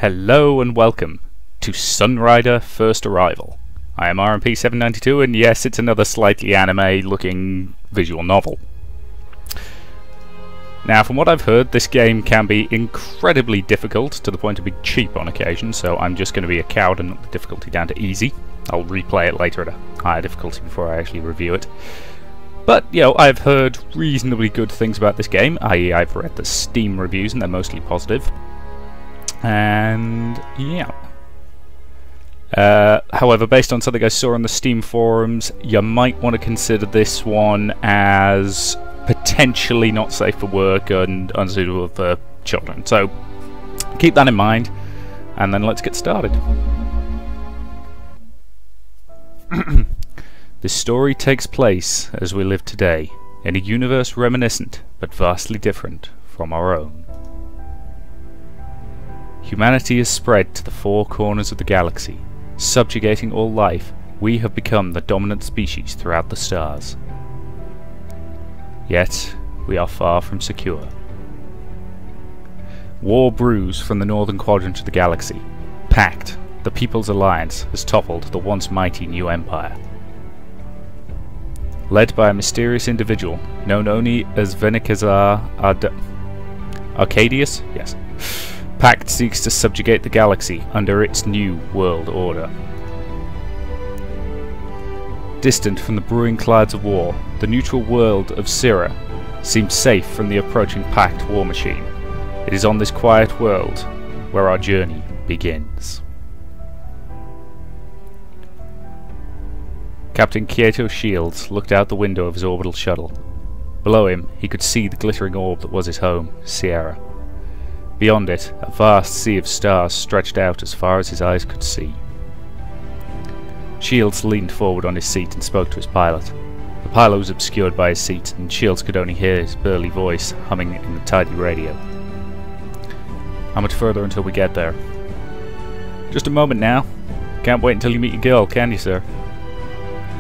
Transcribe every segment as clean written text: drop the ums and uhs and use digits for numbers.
Hello and welcome to Sunrider First Arrival. I am RMP792 and yes, it's another slightly anime-looking visual novel. Now, from what I've heard, this game can be incredibly difficult to the point of being cheap on occasion, so I'm just going to be a coward and knock the difficulty down to easy. I'll replay it later at a higher difficulty before I actually review it. But, you know, I've heard reasonably good things about this game, i.e. I've read the Steam reviews and they're mostly positive. And, yeah. However, based on something I saw on the Steam forums, you might want to consider this one as potentially not safe for work and unsuitable for children. So, keep that in mind, and then let's get started. This story takes place as we live today, in a universe reminiscent, but vastly different from our own. Humanity has spread to the four corners of the galaxy. Subjugating all life, we have become the dominant species throughout the stars. Yet, we are far from secure. War brews from the northern quadrant of the galaxy. Pact, the People's Alliance, has toppled the once mighty new empire. Led by a mysterious individual known only as Venikazar Arcadius, yes. Pact seeks to subjugate the galaxy under its new world order. Distant from the brewing clouds of war, the neutral world of Syrah seems safe from the approaching Pact war machine. It is on this quiet world where our journey begins. Captain Kieto Shields looked out the window of his orbital shuttle. Below him, he could see the glittering orb that was his home, Sierra. Beyond it, a vast sea of stars stretched out as far as his eyes could see. Shields leaned forward on his seat and spoke to his pilot. The pilot was obscured by his seat, and Shields could only hear his burly voice humming in the tidy radio. How much further until we get there? Just a moment now. Can't wait until you meet your girl, can you, sir?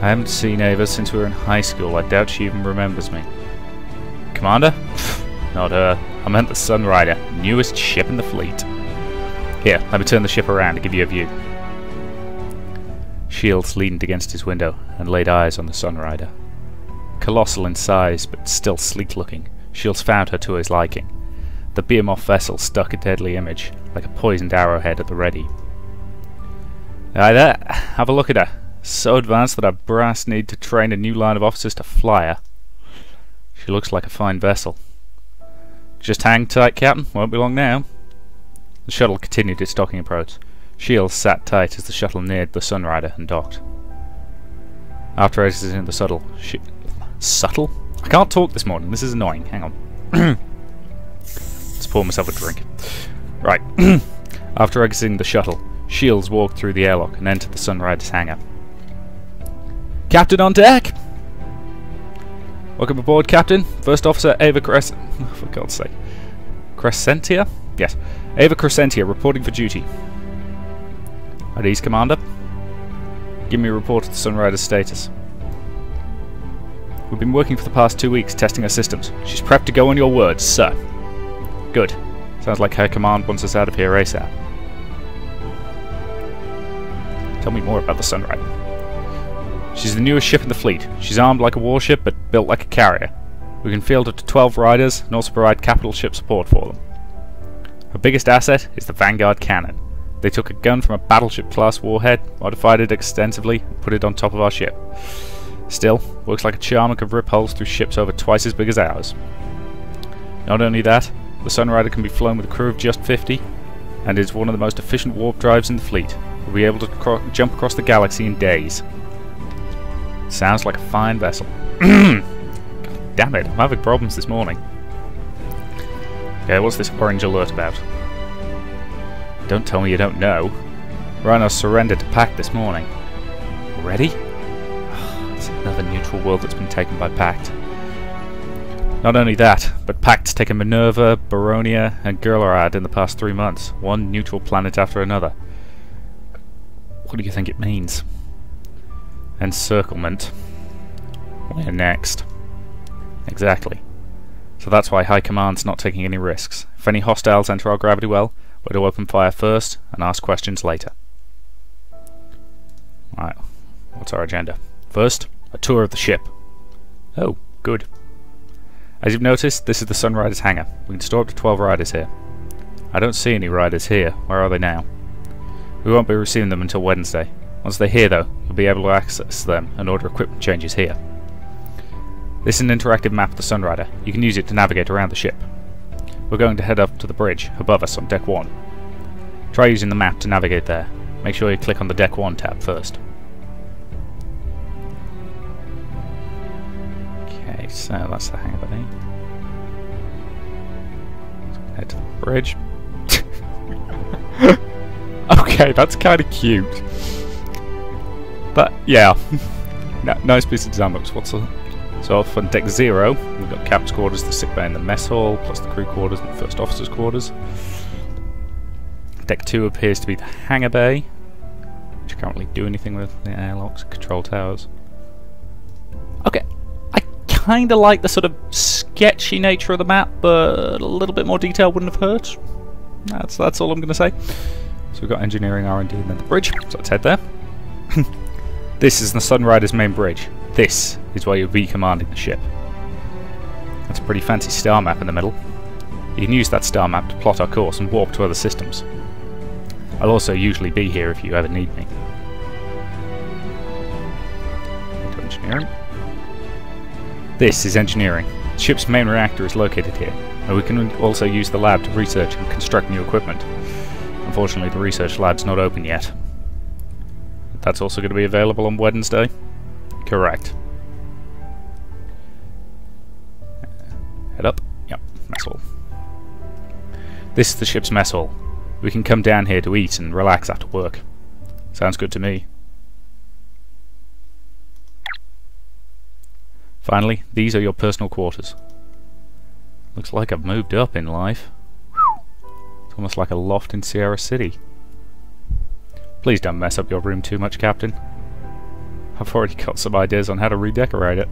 I haven't seen Ava since we were in high school. I doubt she even remembers me. Commander? Not her. I meant the Sunrider, newest ship in the fleet. Here, let me turn the ship around to give you a view. Shields leaned against his window and laid eyes on the Sunrider. Colossal in size, but still sleek-looking, Shields found her to his liking. The beam-off vessel stuck a deadly image, like a poisoned arrowhead at the ready. Aye there, have a look at her. So advanced that our brass need to train a new line of officers to fly her. She looks like a fine vessel. Just hang tight, Captain. Won't be long now. The shuttle continued its docking approach. Shields sat tight as the shuttle neared the Sunrider and docked. After exiting the Subtle? I can't talk this morning. This is annoying. Hang on. Let's pour myself a drink. Right. After exiting the shuttle, Shields walked through the airlock and entered the Sunrider's hangar. Captain on deck! Welcome aboard, Captain. First Officer Ava for God's sake. Crescentia? Yes. Ava Crescentia reporting for duty. At ease, Commander. Give me a report of the Sunrider's status. We've been working for the past 2 weeks testing her systems. She's prepped to go on your words, sir. Good. Sounds like Her Command wants us out of here ASAP. Tell me more about the Sunrider. She's the newest ship in the fleet. She's armed like a warship, but built like a carrier. We can field up to 12 riders, and also provide capital ship support for them. Her biggest asset is the Vanguard cannon. They took a gun from a battleship-class warhead, modified it extensively, and put it on top of our ship. Still, works like a charm and can rip holes through ships over twice as big as ours. Not only that, the Sunrider can be flown with a crew of just 50, and is one of the most efficient warp drives in the fleet. We'll be able to jump across the galaxy in days. Sounds like a fine vessel. God damn it, I'm having problems this morning. Okay, what's this orange alert about? Don't tell me you don't know. Rhino surrendered to Pact this morning. Already? It's another neutral world that's been taken by Pact. Not only that, but Pact's taken Minerva, Baronia, and Gurlarad in the past 3 months. One neutral planet after another. What do you think it means? Encirclement. Where next? Exactly. So that's why High Command's not taking any risks. If any hostiles enter our gravity well, We're to open fire first and ask questions later. Right, what's our agenda? First, a tour of the ship. Oh, good. As you've noticed, this is the Sunrider's hangar. We can store up to 12 riders here. I don't see any riders here. Where are they now? We won't be receiving them until Wednesday. Once they're here though, you'll be able to access them and order equipment changes here. This is an interactive map of the Sunrider. You can use it to navigate around the ship. We're going to head up to the bridge above us on deck 1. Try using the map to navigate there. Make sure you click on the deck 1 tab first. Okay, so that's the hangar bay. Head to the bridge. Okay, that's kind of cute. But yeah, nice piece of design looks. What's the... So off on deck 0, we've got captain's quarters, the sick bay and the mess hall, plus the crew quarters and the first officer's quarters. Deck 2 appears to be the hangar bay, which can't really do anything with the airlocks, control towers. Okay, I kind of like the sort of sketchy nature of the map, but a little bit more detail wouldn't have hurt. That's all I'm going to say. So we've got engineering, R&D, and then the bridge, so let's head there. This is the Sunrider's main bridge. This is where you'll be commanding the ship. That's a pretty fancy star map in the middle. You can use that star map to plot our course and warp to other systems. I'll also usually be here if you ever need me. Into engineering. This is engineering. The ship's main reactor is located here, and we can also use the lab to research and construct new equipment. Unfortunately, the research lab's not open yet. That's also going to be available on Wednesday. Correct. Head up. Yep, mess hall. This is the ship's mess hall. We can come down here to eat and relax after work. Sounds good to me. Finally, these are your personal quarters. Looks like I've moved up in life. It's almost like a loft in Sierra City. Please don't mess up your room too much, Captain. I've already got some ideas on how to redecorate it.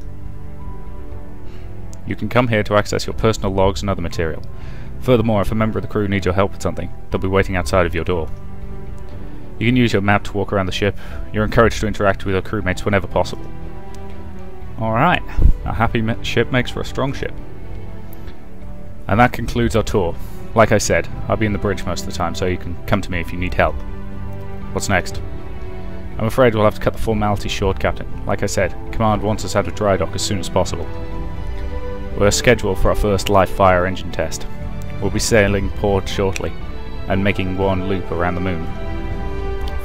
You can come here to access your personal logs and other material. Furthermore, if a member of the crew needs your help with something, they'll be waiting outside of your door. You can use your map to walk around the ship. You're encouraged to interact with your crewmates whenever possible. Alright, a happy ship makes for a strong ship. And that concludes our tour. Like I said, I'll be in the bridge most of the time, so you can come to me if you need help. What's next? I'm afraid we'll have to cut the formalities short, Captain. Like I said, Command wants us out of dry dock as soon as possible. We're scheduled for our first live fire engine test. We'll be sailing port shortly, and making one loop around the moon.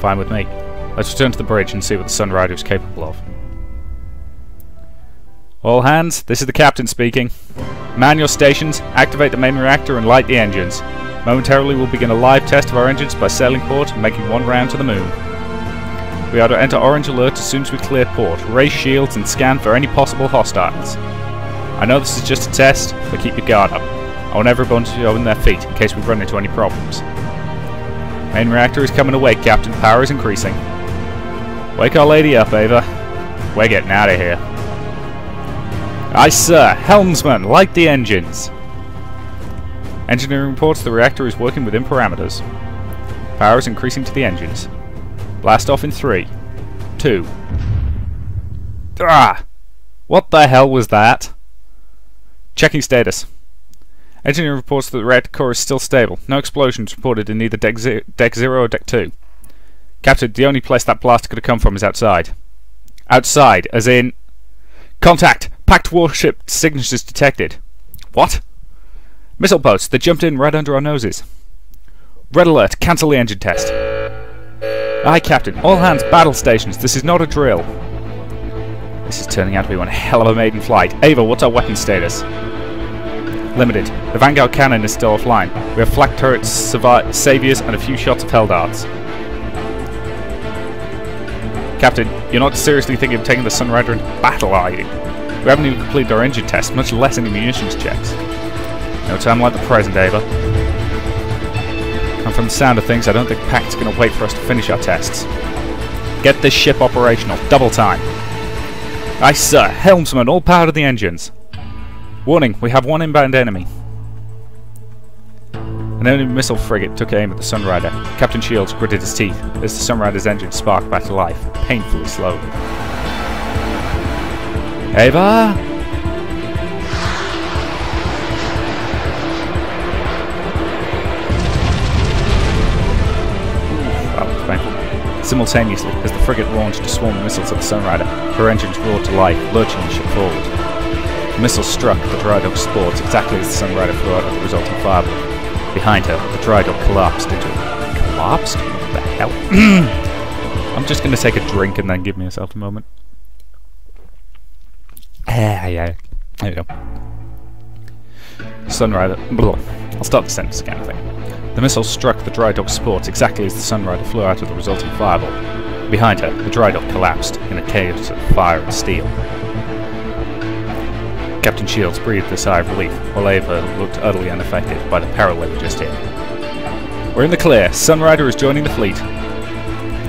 Fine with me. Let's return to the bridge and see what the Sunrider is capable of. All hands, this is the Captain speaking. Man your stations, activate the main reactor and light the engines. Momentarily we'll begin a live test of our engines by sailing port and making one round to the moon. We are to enter orange alert as soon as we clear port, raise shields and scan for any possible hostiles. I know this is just a test, but keep your guard up. I want everyone to go on their feet in case we run into any problems. Main reactor is coming awake, Captain. Power is increasing. Wake our lady up, Ava. We're getting out of here. Aye, sir. Helmsman, light the engines. Engineering reports the reactor is working within parameters. Power is increasing to the engines. Blast off in 3, 2. Ah! What the hell was that? Checking status. Engineering reports that the reactor core is still stable. No explosions reported in either deck 0 or deck 2. Captain, the only place that blast could have come from is outside. Outside, as in... Contact! Packed warship signatures detected. What? Missile boats, they jumped in right under our noses. Red alert, cancel the engine test. Aye, Captain. All hands, battle stations. This is not a drill. This is turning out to be one hell of a maiden flight. Ava, what's our weapon status? Limited. The Vanguard cannon is still offline. We have flak turrets, saviors, and a few shots of hell darts. Captain, you're not seriously thinking of taking the Sunrider into battle, are you? We haven't even completed our engine test, much less any munitions checks. No time like the present, Ava. And from the sound of things, I don't think Pact's going to wait for us to finish our tests. Get this ship operational. Double time. Aye, sir. Helmsman, all power to the engines. Warning, we have one inbound enemy. And An enemy missile frigate took aim at the Sunrider. Captain Shields gritted his teeth as the Sunrider's engine sparked back to life, painfully slowly. Ava! That was painful. Simultaneously, as the frigate launched a swarm of missiles at the Sunrider, her engines roared to life, lurching the ship forward. The missiles struck the dry dock sports exactly as the Sunrider flew out of the resulting fireball. Behind her, the dry dock collapsed into it. Collapsed? What the hell? I'm just going to take a drink and then give myself a moment. Yeah. There we go. Sunrider. Blah. I'll start the sentence again, I think. The missile struck the dry dock sports exactly as the Sunrider flew out of the resulting fireball. Behind her, the dry dock collapsed in a chaos of fire and steel. Captain Shields breathed a sigh of relief, while Ava looked utterly unaffected by the peril they were just in. We're in the clear. Sunrider is joining the fleet.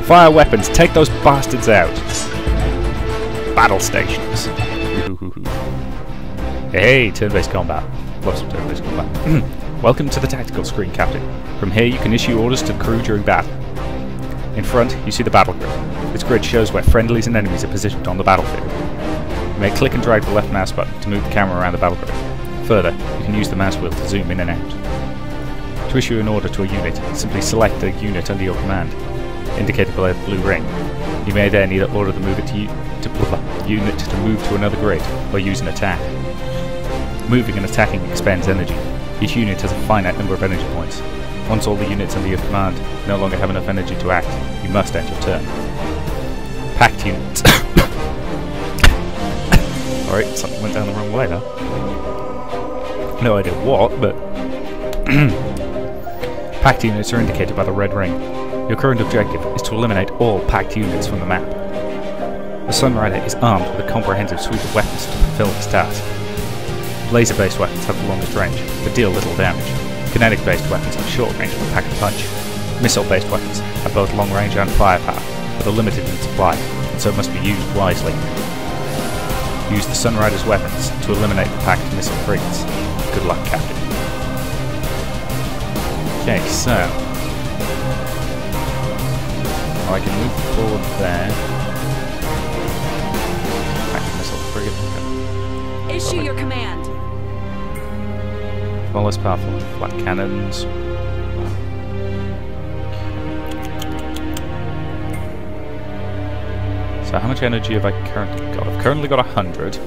Fire weapons. Take those bastards out. Battle stations. Hey, turn-based combat. Love some turn-based combat. Welcome to the tactical screen, Captain. From here you can issue orders to the crew during battle. In front, you see the battle grid. This grid shows where friendlies and enemies are positioned on the battlefield. You may click and drag the left mouse button to move the camera around the battle grid. Further, you can use the mouse wheel to zoom in and out. To issue an order to a unit, simply select the unit under your command, indicated by the blue ring. You may then either order the unit to move to another grid, or use an attack. Moving and attacking expends energy. Each unit has a finite number of energy points. Once all the units under your command no longer have enough energy to act, you must end your turn. Packed units. Alright, something went down the wrong way there. No idea what, but... Packed units are indicated by the red ring. Your current objective is to eliminate all packed units from the map. The Sunrider is armed with a comprehensive suite of weapons to fulfill this task. Laser-based weapons have the longest range, but deal little damage. Kinetic-based weapons have short range for pack and punch. Missile-based weapons have both long range and firepower, but are limited in supply, and so must be used wisely. Use the Sunrider's weapons to eliminate the packed missile frigates. Good luck, Captain. Okay, so... I can move forward there. Packed missile frigate. Issue your command. Far less powerful than flat cannons. So how much energy have I currently got? I've currently got 100.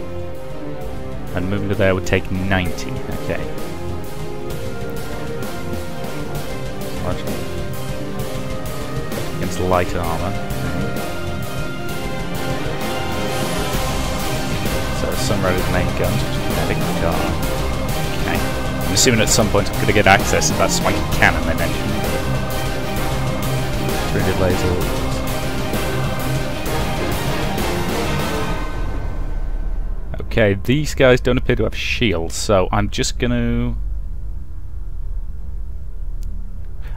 And moving to there would take 90. Okay. Against light armor. So Sunrider's main guns, which is kinetic guard. Okay. I'm assuming at some point I'm going to get access to that spiky cannon they mentioned. 300 lasers. Okay, these guys don't appear to have shields, so I'm just going to...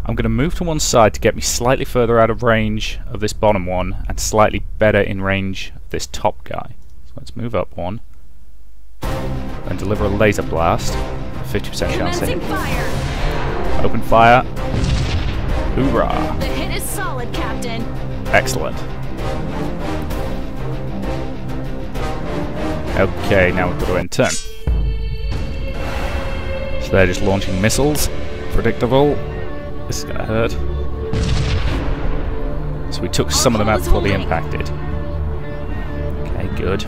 I'm going to move to one side to get me slightly further out of range of this bottom one, and slightly better in range of this top guy. So let's move up one. And deliver a laser blast. 50% chance to hit. Fire. Open fire. Hoorah! The hit is solid, Captain. Excellent. Okay, now we've got to end turn. So they're just launching missiles. Predictable. This is gonna hurt. So we took some of them out before they impacted. Okay, good.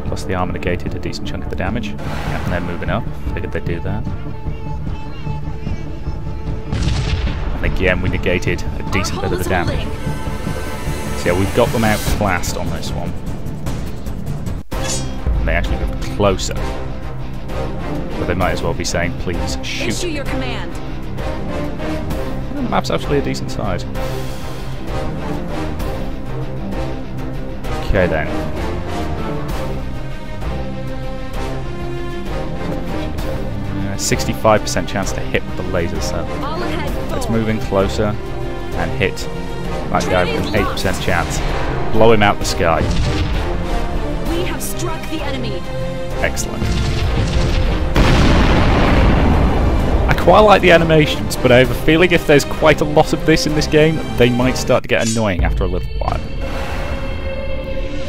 Plus the armor negated a decent chunk of the damage. Yeah, and they're moving up. Figured they'd do that. And again, we negated a decent bit of the damage. So yeah, we've got them outclassed on this one. And they actually moved closer. But they might as well be saying, please shoot. Issue your command. The map's actually a decent size. Okay then. 65% chance to hit with the laser, so let's move in closer and hit that guy with an 8% chance. Blow him out the sky. We have struck the enemy. Excellent. I quite like the animations, but I have a feeling if there's quite a lot of this in this game, they might start to get annoying after a little while.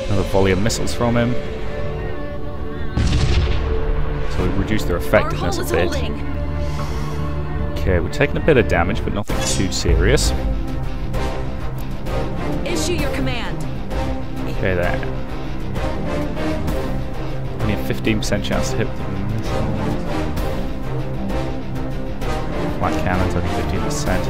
Another volley of missiles from him. So we reduce their effectiveness a bit. Okay, we're taking a bit of damage, but nothing too serious. Issue your command. Okay, there. Only a 15% chance to hit with the missiles. Flat cannons, only 15%.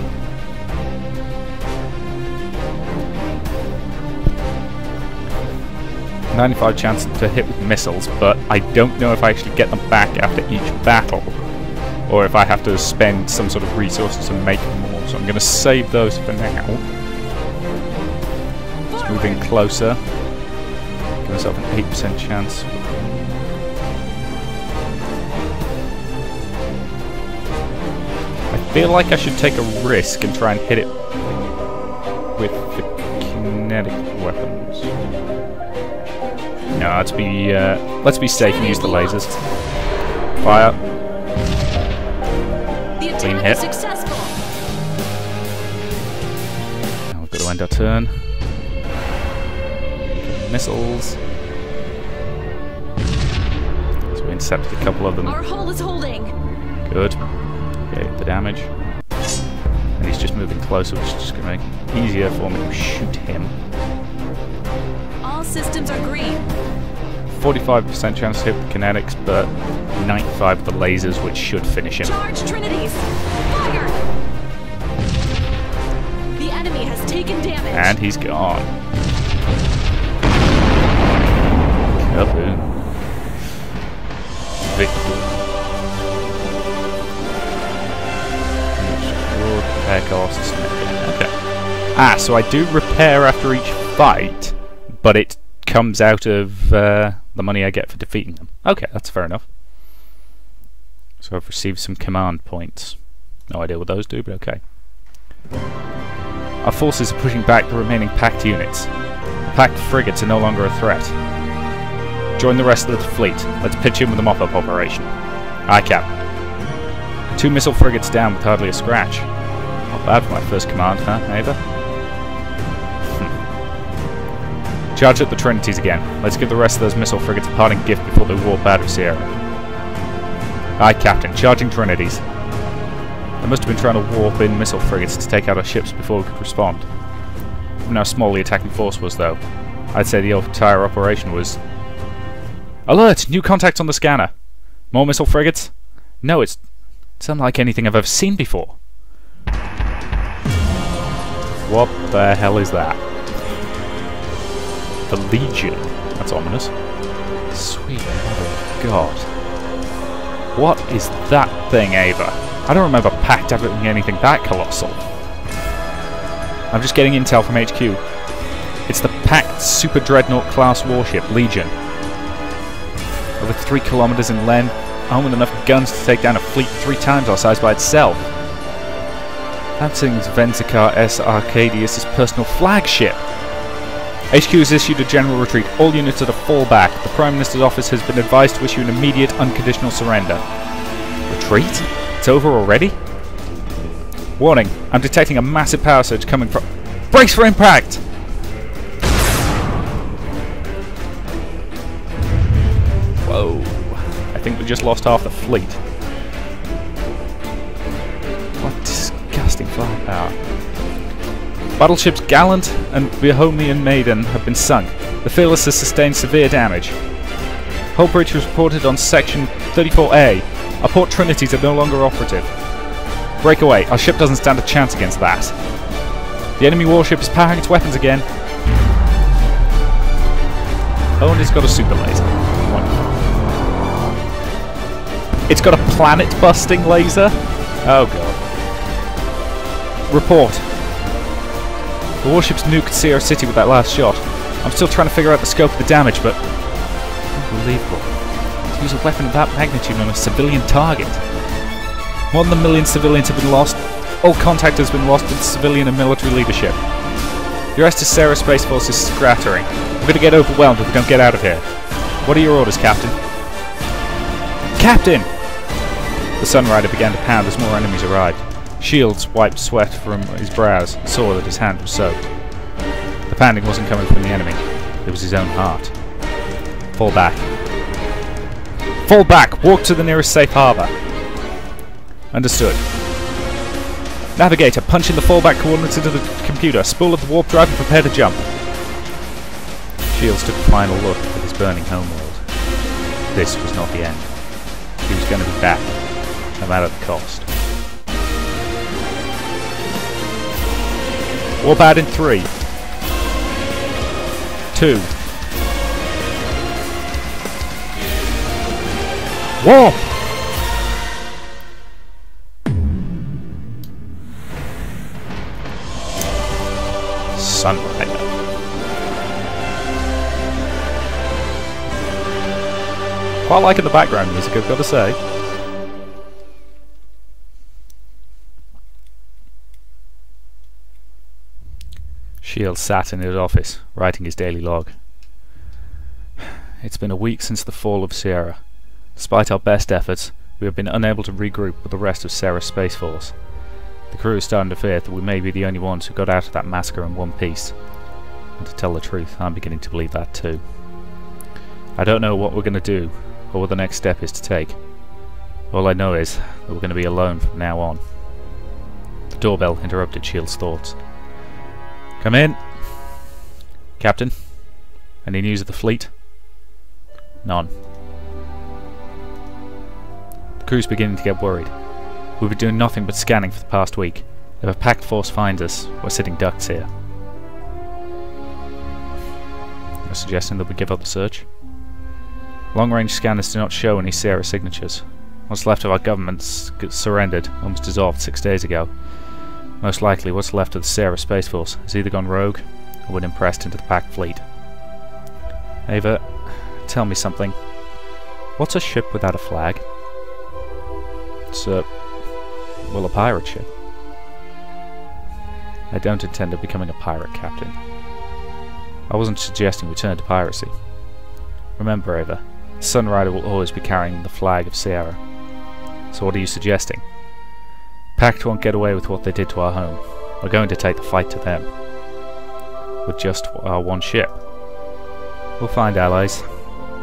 .95 chance to hit with missiles, but I don't know if I actually get them back after each battle, or if I have to spend some sort of resources to make more. So I'm going to save those for now. Just moving closer. Give myself an 8% chance. I feel like I should take a risk and try and hit it with the kinetic weapons. No, let's be safe and use the lasers. Fire. Clean hit. Now we've got to end our turn. Missiles. So we intercepted a couple of them. Our hull is holding. Good. Okay, the damage. And he's just moving closer, which is just going to make it easier for me to shoot him. All systems are green. 45% chance to hit the kinetics, but 95 with the lasers, which should finish him. Charge Trinities! Fire! The enemy has taken damage. And he's gone. Kaboom. Victory. Okay. Ah, so I do repair after each fight, but it comes out of the money I get for defeating them. Okay, that's fair enough. So I've received some command points. No idea what those do, but okay. Our forces are pushing back the remaining packed units. The packed frigates are no longer a threat. Join the rest of the fleet. Let's pitch in with a mop-up operation. Aye, Cap. 2 missile frigates down with hardly a scratch. Not bad for my first command, huh, Ava? Charge up the Trinities again. Let's give the rest of those missile frigates a parting gift before they warp out of Sierra. Aye, Captain. Charging Trinities. They must have been trying to warp in missile frigates to take out our ships before we could respond. Given how small the attacking force was, though, I'd say the entire operation was... Alert! New contacts on the scanner! More missile frigates? No, it's unlike anything I've ever seen before. What the hell is that? The Legion. That's ominous. Sweet mother of God. What is that thing, Ava? I don't remember Pact having anything that colossal. I'm just getting intel from HQ. It's the Pact Super Dreadnought class warship, Legion. Over 3 kilometers in length, armed with enough guns to take down a fleet 3 times our size by itself. That thing's Venzicar S. Arcadius' personal flagship. HQ has issued a general retreat. All units are to fall back. The Prime Minister's office has been advised to issue an immediate, unconditional surrender. Retreat? It's over already? Warning, I'm detecting a massive power surge coming from... Brace for impact! Whoa. I think we just lost half the fleet. What disgusting firepower. Battleships Gallant and Bohemian Maiden have been sunk. The Fearless has sustained severe damage. Hull breach was reported on Section 34A. Our port Trinities are no longer operative. Breakaway. Our ship doesn't stand a chance against that. The enemy warship is powering its weapons again. Oh, and it's got a super laser. Wonderful. It's got a planet-busting laser? Oh god. Report. The warship's nuked Sierra City with that last shot. I'm still trying to figure out the scope of the damage, but... Unbelievable. To use a weapon of that magnitude on a civilian target. More than 1 million civilians have been lost. All contact has been lost with civilian and military leadership. The rest of Sarah's Space Force is scattering. We're going to get overwhelmed if we don't get out of here. What are your orders, Captain? Captain! The Sunrider began to pound as more enemies arrived. Shields wiped sweat from his brows and saw that his hand was soaked. The pounding wasn't coming from the enemy. It was his own heart. Fall back. Fall back! Walk to the nearest safe harbour. Understood. Navigator, punch in the fallback coordinates into the computer. Spool up the warp drive and prepare to jump. Shields took a final look at his burning homeworld. This was not the end. He was going to be back, no matter the cost. Warp out in 3, 2. Warp! Sunrider. Quite liking the background music, I've got to say. Shields sat in his office, writing his daily log. It's been a week since the fall of Sierra. Despite our best efforts, we have been unable to regroup with the rest of Sierra's Space Force. The crew is starting to fear that we may be the only ones who got out of that massacre in one piece. And to tell the truth, I'm beginning to believe that too. I don't know what we're going to do, or what the next step is to take. All I know is that we're going to be alone from now on. The doorbell interrupted Shields' thoughts. Come in. Captain, any news of the fleet? None. The crew's beginning to get worried. We've been doing nothing but scanning for the past week. If a packed force finds us, we're sitting ducks here. You're suggesting that we give up the search? Long-range scanners do not show any Sierra signatures. What's left of our government's surrendered and was dissolved 6 days ago. Most likely what's left of the Sierra Space Force has either gone rogue or been impressed into the packed fleet. Ava, tell me something. What's a ship without a flag? It's a pirate ship. I don't intend on becoming a pirate, Captain. I wasn't suggesting we turn to piracy. Remember, Ava, the Sunrider will always be carrying the flag of Sierra. So what are you suggesting? Pact won't get away with what they did to our home. We're going to take the fight to them. With just our one ship. We'll find allies.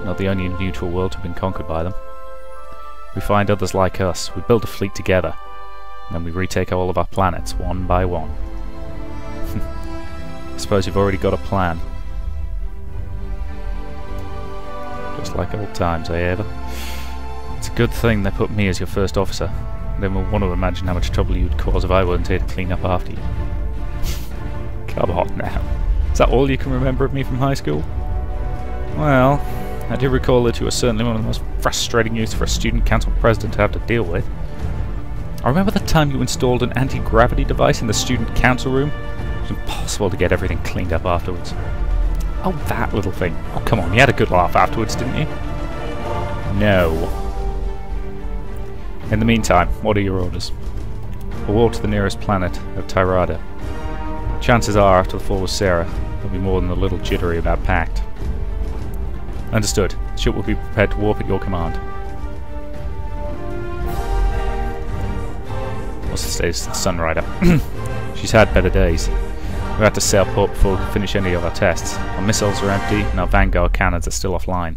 Not the only neutral world to have been conquered by them. We find others like us. We build a fleet together. And then we retake all of our planets, one by one. I suppose you've already got a plan. Just like old times, eh, Ava? It's a good thing they put me as your first officer. Then we'll want to imagine how much trouble you'd cause if I weren't here to clean up after you. Come on now. Is that all you can remember of me from high school? Well, I do recall that you were certainly one of the most frustrating youths for a student council president to have to deal with. I remember the time you installed an anti-gravity device in the student council room. It was impossible to get everything cleaned up afterwards. Oh, that little thing. Oh, come on, you had a good laugh afterwards, didn't you? No. In the meantime, what are your orders? We'll walk to the nearest planet of Tyrada. Chances are, after the fall of Sierra, there'll be more than a little jittery about Pact. Understood. The ship will be prepared to warp at your command. What's the status of the Sunrider? She's had better days. We had to sail port before we could finish any of our tests. Our missiles are empty and our Vanguard cannons are still offline.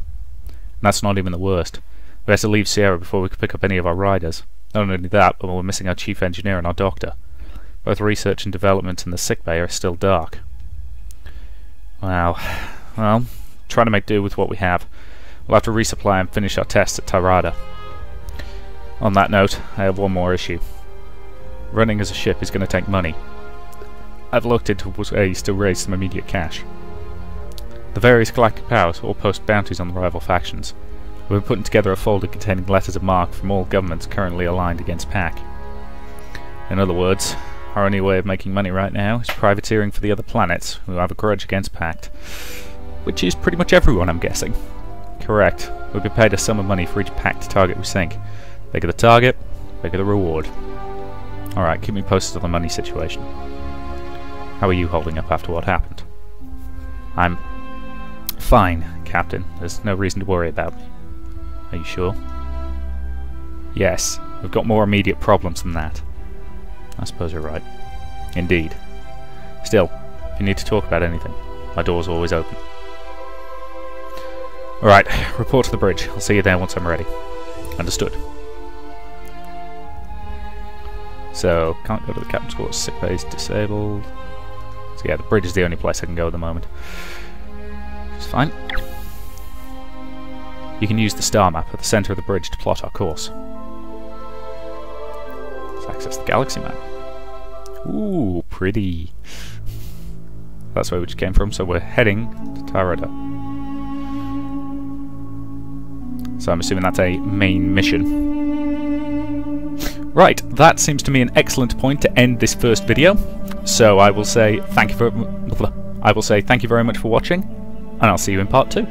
And that's not even the worst. We had to leave Sierra before we could pick up any of our riders. Not only that, but we're missing our chief engineer and our doctor. Both research and development in the sickbay are still dark. Wow. Well, trying to make do with what we have. We'll have to resupply and finish our tests at Tyrada. On that note, I have one more issue. Running as a ship is going to take money. I've looked into ways to raise some immediate cash. The various galactic powers all post bounties on the rival factions. We've been putting together a folder containing letters of marque from all governments currently aligned against PAC. In other words, our only way of making money right now is privateering for the other planets who have a grudge against Pact. Which is pretty much everyone, I'm guessing. Correct. We'll be paid a sum of money for each Pact target we sink. Bigger the target, bigger the reward. Alright, keep me posted on the money situation. How are you holding up after what happened? I'm fine, Captain. There's no reason to worry about me. Are you sure? Yes. We've got more immediate problems than that. I suppose you're right. Indeed. Still, if you need to talk about anything, my door's always open. Alright, report to the bridge. I'll see you there once I'm ready. Understood. So, can't go to the captain's quarters, sick bay's disabled. So yeah, the bridge is the only place I can go at the moment. It's fine. You can use the star map at the centre of the bridge to plot our course. Let's access the galaxy map. Ooh, pretty. That's where we just came from, so we're heading to Sunrider. So I'm assuming that's a main mission. Right, that seems to me an excellent point to end this first video. So I will say thank you very much for watching, and I'll see you in part 2.